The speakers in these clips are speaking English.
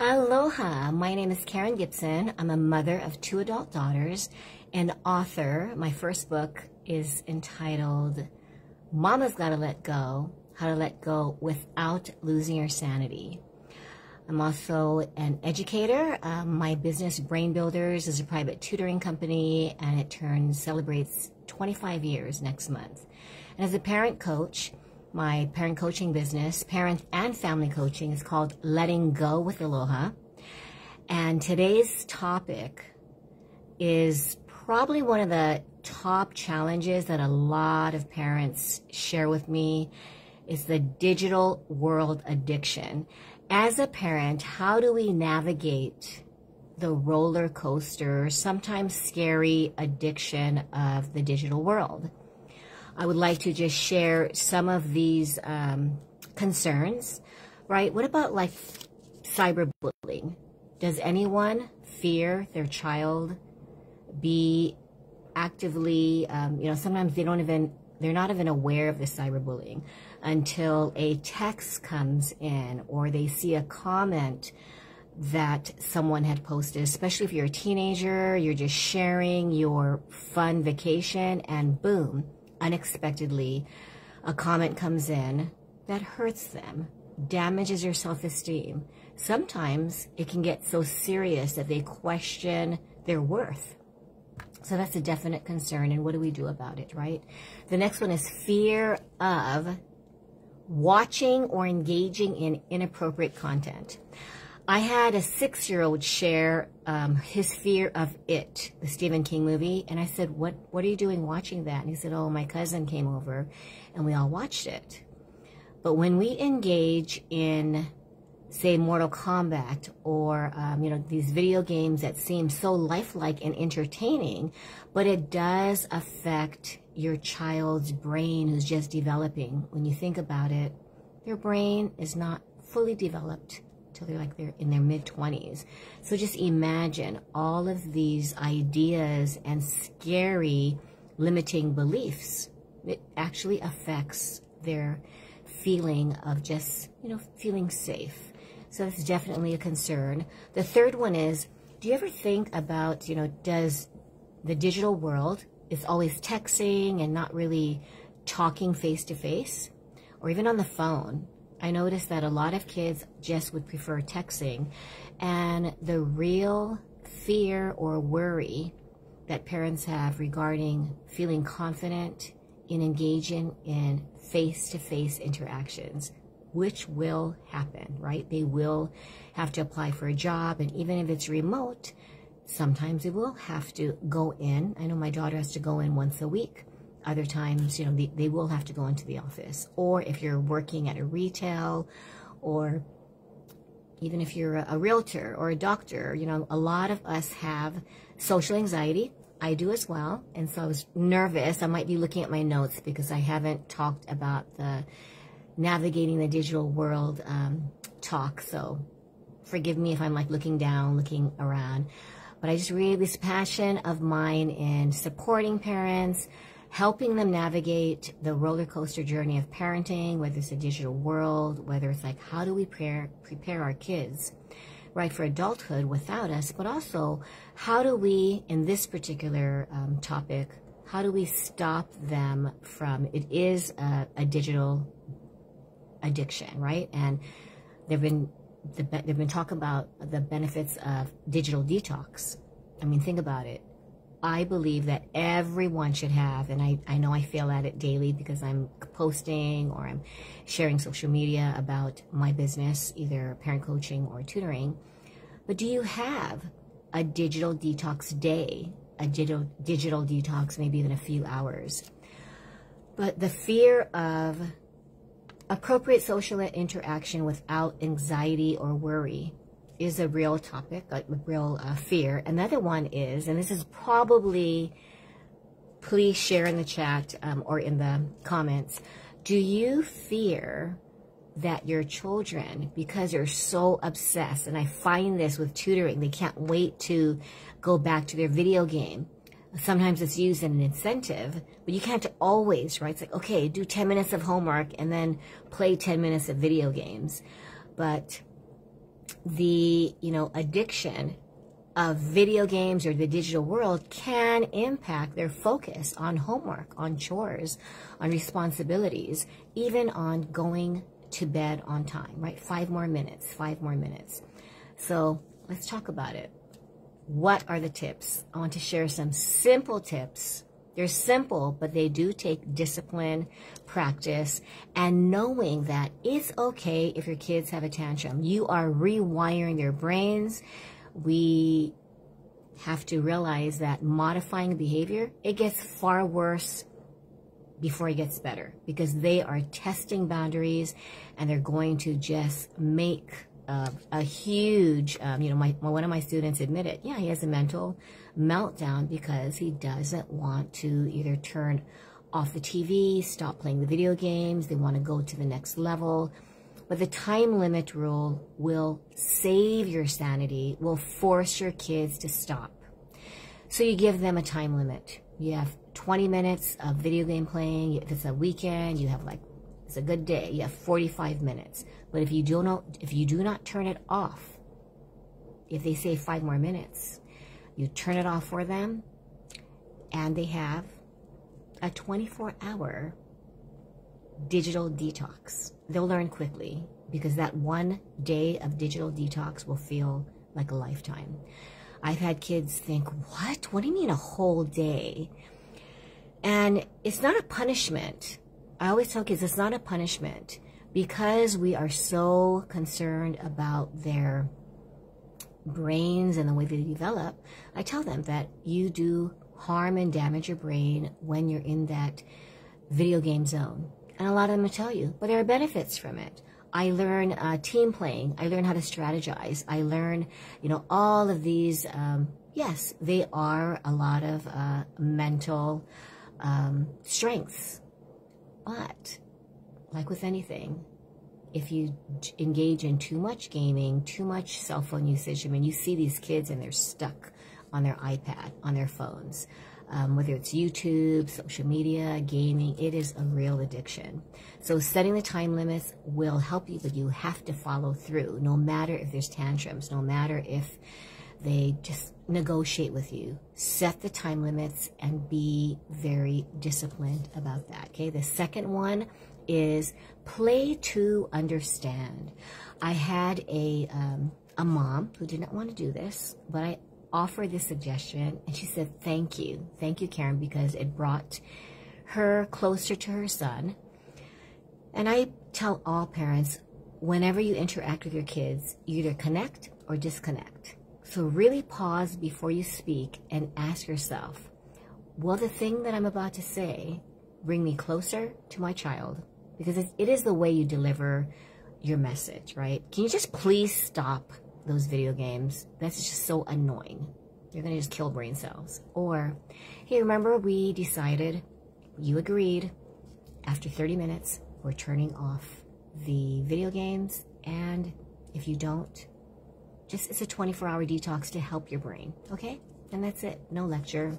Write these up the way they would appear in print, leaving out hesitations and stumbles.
Aloha, my name is Karen Gibson. I'm a mother of 2 adult daughters and author. My first book is entitled Mama's Gotta Let Go, How to Let Go Without Losing Your Sanity. I'm also an educator. My business, Brain Builders, is a private tutoring company, and it celebrates 25 years next month. And as a parent coach, my parent coaching business, parent and family coaching, is called Letting Go with Aloha. And today's topic is probably one of the top challenges that a lot of parents share with me, is the digital world addiction. As a parent, how do we navigate the roller coaster, sometimes scary addiction of the digital world? I would like to just share some of these concerns, right? What about like cyberbullying? Does anyone fear their child be actively, sometimes they're not even aware of the cyberbullying until a text comes in or they see a comment that someone had posted, especially if you're a teenager, you're just sharing your fun vacation and boom, unexpectedly, a comment comes in that hurts them, damages their self-esteem. Sometimes it can get so serious that they question their worth. So that's a definite concern, and what do we do about it, right? The next one is fear of watching or engaging in inappropriate content. I had a 6-year-old share his fear of It, the Stephen King movie, and I said, what are you doing watching that? And he said, oh, my cousin came over and we all watched it. But when we engage in, say, Mortal Kombat or, these video games that seem so lifelike and entertaining, but it does affect your child's brain who's just developing. When you think about it, their brain is not fully developed till they're in their mid-20s. So just imagine all of these ideas and scary limiting beliefs. It actually affects their feeling of just, feeling safe. So that's definitely a concern. The third one is, do you ever think about, does the digital world is always texting and not really talking face-to-face or even on the phone? I noticed that a lot of kids just would prefer texting, and the real fear or worry that parents have regarding feeling confident in engaging in face-to-face interactions, which will happen, right? They will have to apply for a job, and even if it's remote, sometimes they will have to go in. I know my daughter has to go in once a week. Other times, they will have to go into the office. Or if you're working at a retail, or even if you're a realtor or a doctor, a lot of us have social anxiety. I do as well. And so I was nervous. I might be looking at my notes because I haven't talked about the navigating the digital world talk. So forgive me if I'm like looking down, looking around. But I just really, this passion of mine in supporting parents, helping them navigate the roller coaster journey of parenting, whether it's a digital world, whether it's like, how do we prepare our kids, right, for adulthood without us, but also how do we, in this particular topic, how do we stop them from, it is a digital addiction, right? And there've been talk about the benefits of digital detox. I mean, think about it. I believe that everyone should have, and I know I fail at it daily because I'm posting or I'm sharing social media about my business, either parent coaching or tutoring. But do you have a digital detox day, a digital detox, maybe even a few hours? But the fear of appropriate social interaction without anxiety or worry is a real topic, a real fear. Another one is, and this is probably, please share in the chat or in the comments, do you fear that your children, because they're so obsessed, and I find this with tutoring, they can't wait to go back to their video game. Sometimes it's used as an incentive, but you can't always, right? It's like, okay, do 10 minutes of homework and then play 10 minutes of video games. But the, addiction of video games or the digital world can impact their focus on homework, on chores, on responsibilities, even on going to bed on time, right? 5 more minutes, 5 more minutes. So let's talk about it. What are the tips? I want to share some simple tips. They're simple, but they do take discipline, practice, and knowing that it's okay if your kids have a tantrum. You are rewiring their brains. We have to realize that modifying behavior, it gets far worse before it gets better, because they are testing boundaries and they're going to just make a huge, one of my students admitted, yeah, he has a mental meltdown because he doesn't want to either turn off the TV, stop playing the video games. They want to go to the next level. But the time limit rule will save your sanity, will force your kids to stop. So you give them a time limit. You have 20 minutes of video game playing. If it's a weekend, you have it's a good day, you have 45 minutes. But if you do not turn it off, if they say 5 more minutes, you turn it off for them, and they have a 24-hour digital detox. They'll learn quickly, because that one day of digital detox will feel like a lifetime. I've had kids think, what? What do you mean a whole day? And it's not a punishment. I always tell kids it's not a punishment, because we are so concerned about their brains and the way they develop. I tell them that you do harm and damage your brain when you're in that video game zone. And a lot of them will tell you, but there are benefits from it. I learn team playing. I learn how to strategize. I learn, all of these. Yes, they are a lot of mental strengths. But like with anything, if you engage in too much gaming, too much cell phone usage, you see these kids and they're stuck on their iPad, on their phones. Whether it's YouTube, social media, gaming, it is a real addiction. So setting the time limits will help you, but you have to follow through, no matter if there's tantrums, no matter if they just negotiate with you. Set the time limits and be very disciplined about that, okay? The second one is play to understand. I had a mom who did not want to do this, but I offered this suggestion, and she said, thank you, Karen, because it brought her closer to her son. And I tell all parents, whenever you interact with your kids, you either connect or disconnect. So really pause before you speak and ask yourself, will the thing that I'm about to say bring me closer to my child? Because it is the way you deliver your message, right? Can you just please stop those video games? That's just so annoying. You're going to just kill brain cells. Or, hey, remember we decided, you agreed, after 30 minutes, we're turning off the video games, and if you don't, it's a 24-hour detox to help your brain, okay? And that's it, no lecture.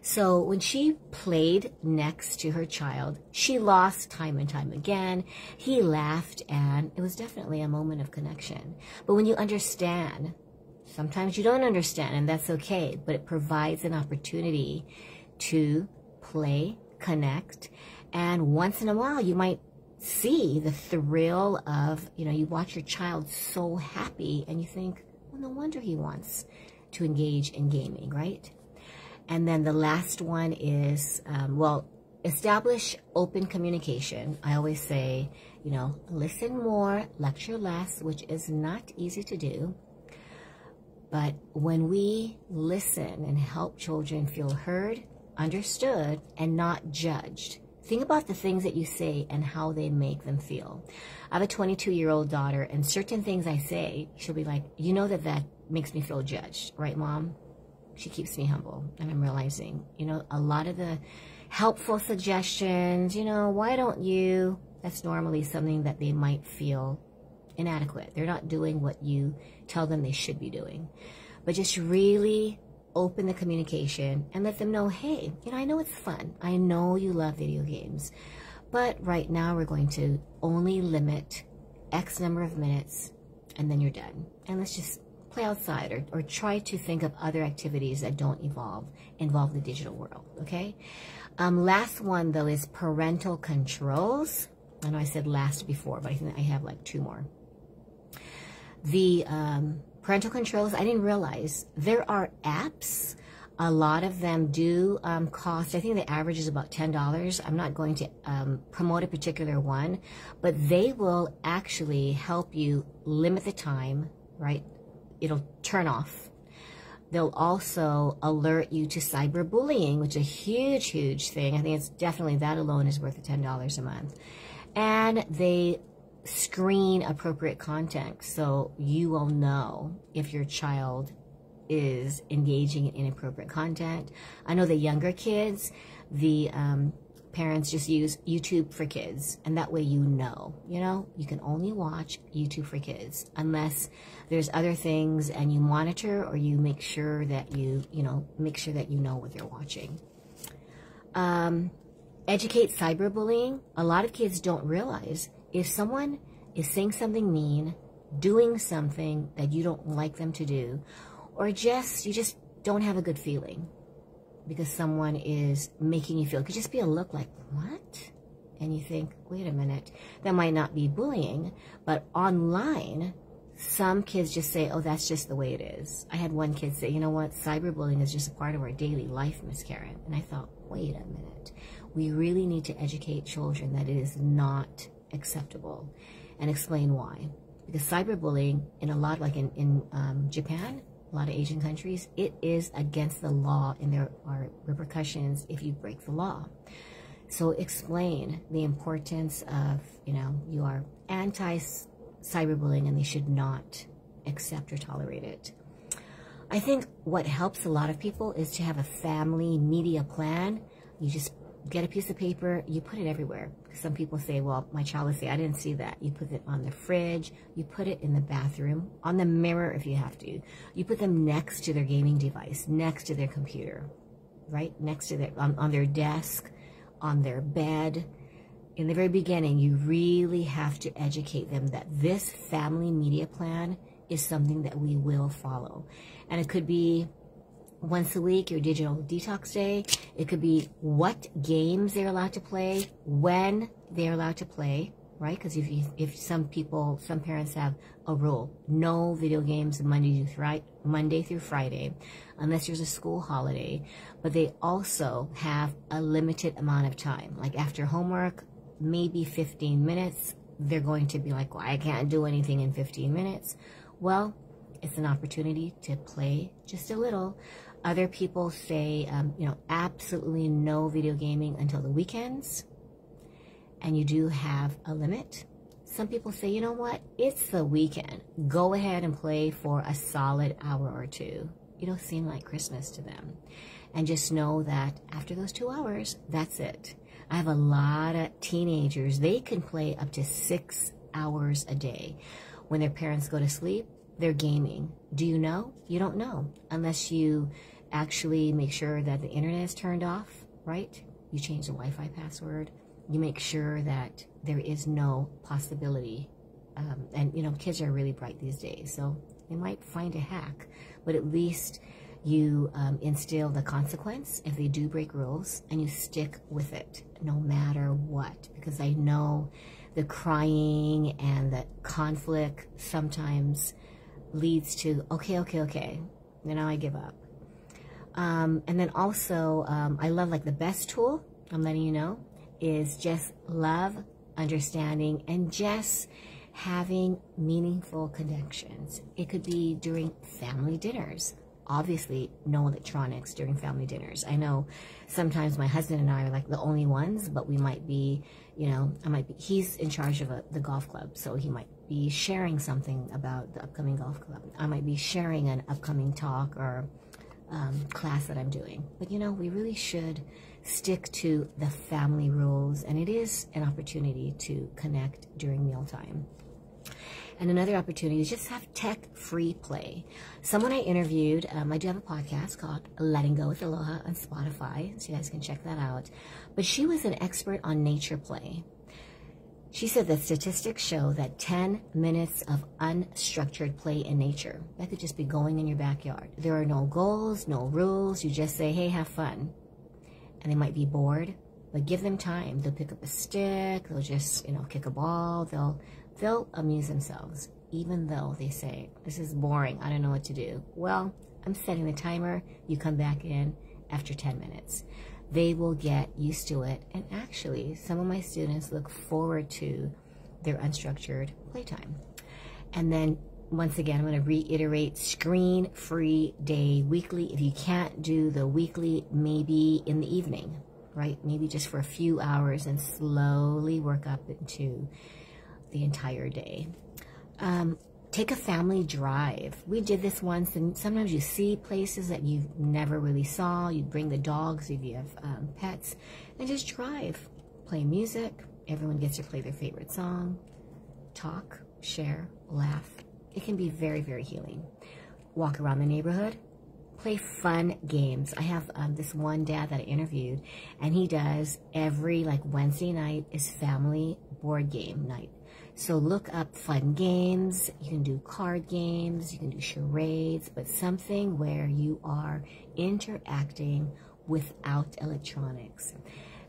So when she played next to her child, she lost time and time again. He laughed, and it was definitely a moment of connection. But when you understand, sometimes you don't understand, and that's okay, but it provides an opportunity to play, connect, and once in a while you might see the thrill of, you watch your child so happy, and you think, well, no wonder he wants to engage in gaming, right? And then the last one is, establish open communication. I always say, listen more, lecture less, which is not easy to do. But when we listen and help children feel heard, understood, and not judged, think about the things that you say and how they make them feel. I have a 22-year-old daughter, and certain things I say, she'll be like, that makes me feel judged, right, Mom? She keeps me humble, and I'm realizing, a lot of the helpful suggestions, why don't you, that's normally something that they might feel inadequate. They're not doing what you tell them they should be doing. But just really open the communication and let them know, hey, I know it's fun. I know you love video games, but right now we're going to only limit X number of minutes and then you're done. And let's just play outside, or try to think of other activities that don't involve the digital world, okay? Last one, though, is parental controls. I know I said last before, but I think I have like 2 more. The parental controls, I didn't realize there are apps. A lot of them do cost, I think the average is about $10. I'm not going to promote a particular one, but they will actually help you limit the time, right? It'll turn off. They'll also alert you to cyberbullying, which is a huge, huge thing. I think it's definitely, that alone is worth $10 a month. And they screen appropriate content, so you will know if your child is engaging in inappropriate content. I know the younger kids, the parents just use YouTube for Kids, and that way you know, you can only watch YouTube for Kids unless there's other things, and you monitor, or you make sure that make sure that you know what they're watching. Educate cyberbullying. A lot of kids don't realize if someone is saying something mean, doing something that you don't like them to do, or you just don't have a good feeling because someone is making you feel, it could just be a look like, what? And you think, wait a minute, that might not be bullying, but online, some kids just say, oh, that's just the way it is. I had one kid say, you know what, cyberbullying is just a part of our daily life, Miss Karen. And I thought, wait a minute, we really need to educate children that it is not acceptable, and explain why. Because cyberbullying, in a lot, like in Japan, a lot of Asian countries, it is against the law, and there are repercussions if you break the law. So explain the importance of, you are anti-cyberbullying and they should not accept or tolerate it. I think what helps a lot of people is to have a family media plan. You just get a piece of paper, you put it everywhere. Some people say, well, my child would say, I didn't see that. You put it on the fridge, you put it in the bathroom, on the mirror if you have to. You put them next to their gaming device, next to their computer, right? Next to on their desk, on their bed. In the very beginning, you really have to educate them that this family media plan is something that we will follow. And it could be once a week, your digital detox day. It could be what games they're allowed to play, when they're allowed to play, right? Because if some parents have a rule, no video games Monday through Friday, unless there's a school holiday. But they also have a limited amount of time. Like after homework, maybe 15 minutes, they're going to be like, well, I can't do anything in 15 minutes. Well, it's an opportunity to play just a little. Other people say, absolutely no video gaming until the weekends. And you do have a limit. Some people say, you know what? It's the weekend. Go ahead and play for a solid hour or 2. It'll seem like Christmas to them. And just know that after those 2 hours, that's it. I have a lot of teenagers. They can play up to 6 hours a day. When their parents go to sleep, they're gaming. Do you know? You don't know unless you actually make sure that the internet is turned off, right? You change the Wi-Fi password. You make sure that there is no possibility. And, kids are really bright these days, so they might find a hack. But at least you instill the consequence if they do break rules, and you stick with it no matter what. Because I know the crying and the conflict sometimes leads to, okay, I give up. And then also, I love, like, the best tool, I'm letting you know, is just love, understanding, and just having meaningful connections. It could be during family dinners. Obviously, no electronics during family dinners. I know sometimes my husband and I are like the only ones, but we might be, he's in charge of the golf club, so he might be sharing something about the upcoming golf club. I might be sharing an upcoming talk or class that I'm doing. But we really should stick to the family rules, and it is an opportunity to connect during mealtime. And another opportunity is just have tech-free play. Someone I interviewed, I do have a podcast called Letting Go with Aloha on Spotify, so you guys can check that out. But she was an expert on nature play. She said that statistics show that 10 minutes of unstructured play in nature, that could just be going in your backyard. There are no goals, no rules. You just say, hey, have fun. And they might be bored, but give them time. They'll pick up a stick. They'll just, kick a ball. They'll amuse themselves, even though they say, this is boring. I don't know what to do. Well, I'm setting the timer. You come back in after 10 minutes. They will get used to it. And actually, some of my students look forward to their unstructured playtime. And then, once again, I'm going to reiterate, screen-free day weekly. If you can't do the weekly, maybe in the evening, right? Maybe just for a few hours and slowly work up into the entire day. Take a family drive. We did this once, and sometimes you see places that you never really saw. You bring the dogs if you have pets, and just drive. Play music. Everyone gets to play their favorite song. Talk, share, laugh. It can be very, very healing. Walk around the neighborhood. Play fun games. I have this one dad that I interviewed, and he does every Wednesday night is family board game night. So look up fun games. You can do card games, you can do charades, but something where you are interacting without electronics.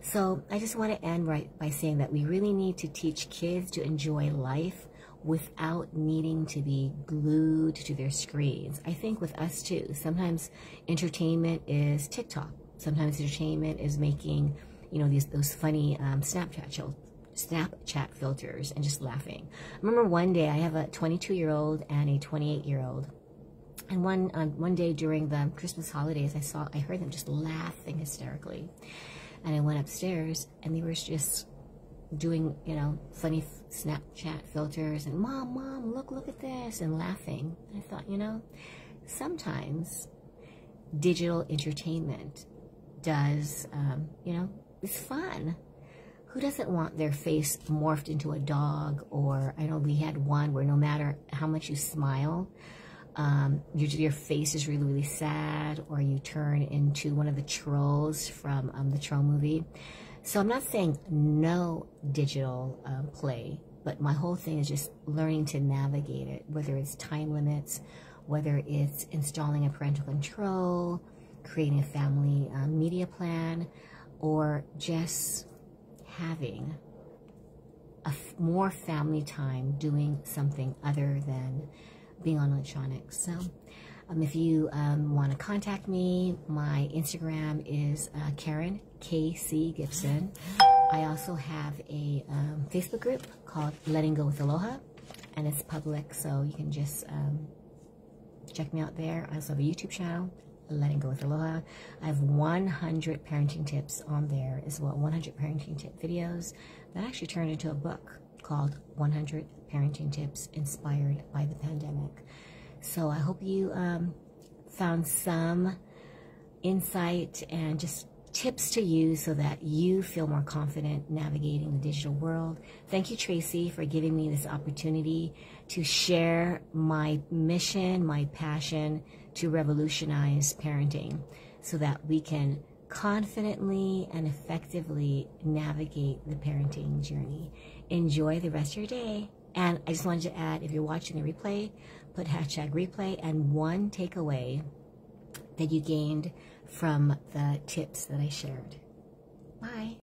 So I just want to end by saying that we really need to teach kids to enjoy life without needing to be glued to their screens. I think with us too, sometimes entertainment is TikTok. Sometimes entertainment is making, those funny Snapchat filters and just laughing. I remember one day, I have a 22-year-old and a 28-year-old. And one day during the Christmas holidays, I heard them just laughing hysterically. And I went upstairs and they were just doing, funny Snapchat filters and mom, look at this, and laughing. And I thought, sometimes digital entertainment does, it's fun. Who doesn't want their face morphed into a dog? Or I know we had one where no matter how much you smile, your face is really, really sad, or you turn into one of the trolls from the Troll movie. So I'm not saying no digital play, but my whole thing is just learning to navigate it, whether it's time limits, whether it's installing a parental control, creating a family media plan, or just having more family time doing something other than being on electronics. So if you want to contact me, my Instagram is Karen K.C. Gibson. I also have a Facebook group called Letting Go with Aloha, and it's public, so you can just check me out there. I also have a YouTube channel, Letting Go with Aloha. I have 100 parenting tips on there as well, 100 parenting tip videos that actually turned into a book called 100 Parenting Tips Inspired by the Pandemic. So I hope you found some insight and just tips to use so that you feel more confident navigating the digital world. Thank you, Tracy, for giving me this opportunity to share my mission, my passion to revolutionize parenting so that we can confidently and effectively navigate the parenting journey. Enjoy the rest of your day. And I just wanted to add, if you're watching the replay, put #replay and one takeaway that you gained from the tips that I shared. Bye.